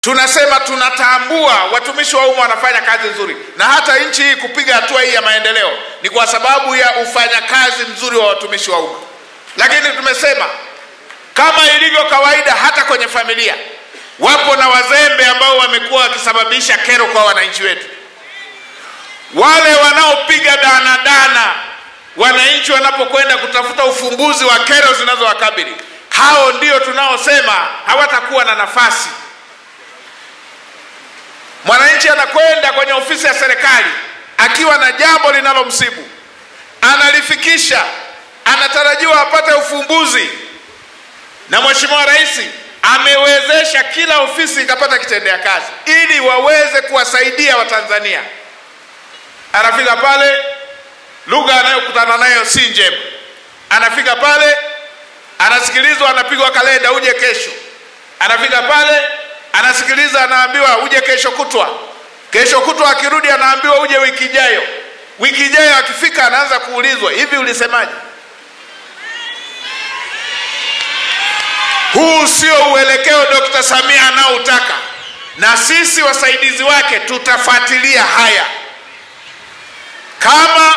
tunasema tunatambua watumishi wa umma wanafanya kazi nzuri, na hata nchi hii kupiga hatua hii ya maendeleo ni kwa sababu ya ufanyakazi mzuri wa watumishi wa umma. Lakini tumesema kama ilivyo kawaida, hata kwenye familia wapo na wazembe ambao wamekuwa wakisababisha kero kwa wananchi wetu. Wale wanaopiga dana wananchi wanapokwenda kutafuta ufumbuzi wa kero zinazowakabili, hao ndio tunaosema hawatakuwa na nafasi. Mwananchi anakwenda kwenye ofisi ya serikali akiwa na jambo linalomsibu, analifikisha, anatarajiwa apate ufumbuzi, na Mheshimiwa Rais amewezesha kila ofisi ikapata kitendea kazi ili waweze kuwasaidia Watanzania. Anafika pale, lugha anayokutana nayo si njema. Anafika pale, anasikilizwa, anapigwa kalenda, uje kesho. Anafika pale, anasikiliza, anaambiwa uje kesho kutwa. Kesho kutwa akirudi anaambiwa uje wiki ijayo. Wiki ijayo akifika anaanza kuulizwa, hivi ulisemaje? Huu sio uelekeo Dr. Samia anaotaka, na sisi wasaidizi wake tutafuatilia haya. Kama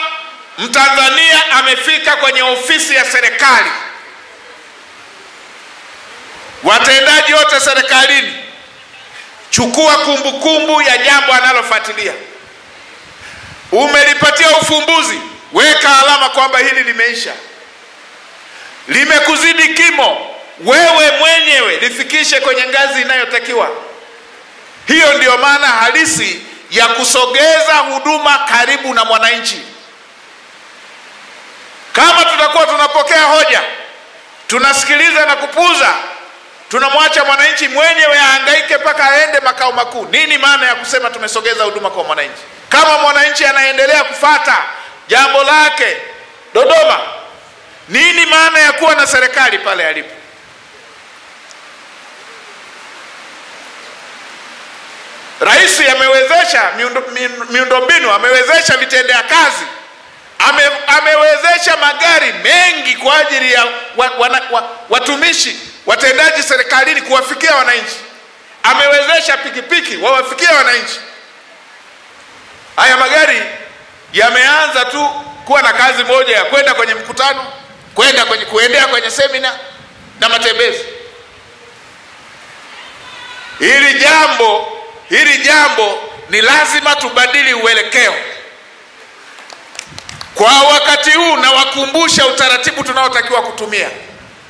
Mtanzania amefika kwenye ofisi ya serikali, watendaji wote serikalini, chukua kumbukumbu ya jambo analofuatilia. Umelipatia ufumbuzi, weka alama kwamba hili limeisha. Limekuzidi kimo, wewe mwenyewe lifikishe kwenye ngazi inayotakiwa. Hiyo ndio maana halisi ya kusogeza huduma karibu na mwananchi. Kama tutakuwa tunapokea hoja, tunasikiliza na kupuuza, tunamwacha mwananchi mwenyewe ahangaike mpaka aende makao makuu. Nini maana ya kusema tumesogeza huduma kwa mwananchi? Kama mwananchi anaendelea kufata jambo lake Dodoma, nini maana ya kuwa na serikali pale alipo? Rais amewezesha miundombinu, amewezesha vitendea kazi, amewezesha magari mengi kwa ajili ya watumishi watendaji serikalini kuwafikia wananchi. Amewezesha pikipiki wawafikia wananchi. Haya magari yameanza tu kuwa na kazi moja ya kwenda kwenye mkutano, kuendea kwenye semina na matembezi. Hili jambo ni lazima tubadili uelekeo. Kwa wakati huu na wakumbusha utaratibu tunaotakiwa kutumia.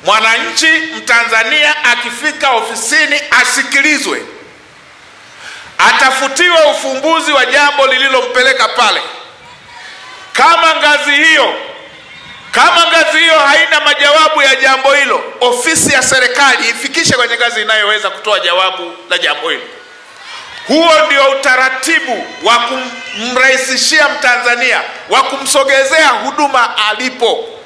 Mwananchi Mtanzania akifika ofisini asikilizwe, atafutiwe ufumbuzi wa jambo lililompeleka pale. Kama ngazi hiyo haina majawabu ya jambo hilo, ofisi ya serikali ifikishe kwenye ngazi inayoweza kutoa jawabu la jambo hilo. Huo ndio utaratibu wa kumrahisishia Mtanzania, wa kumsogezea huduma alipo.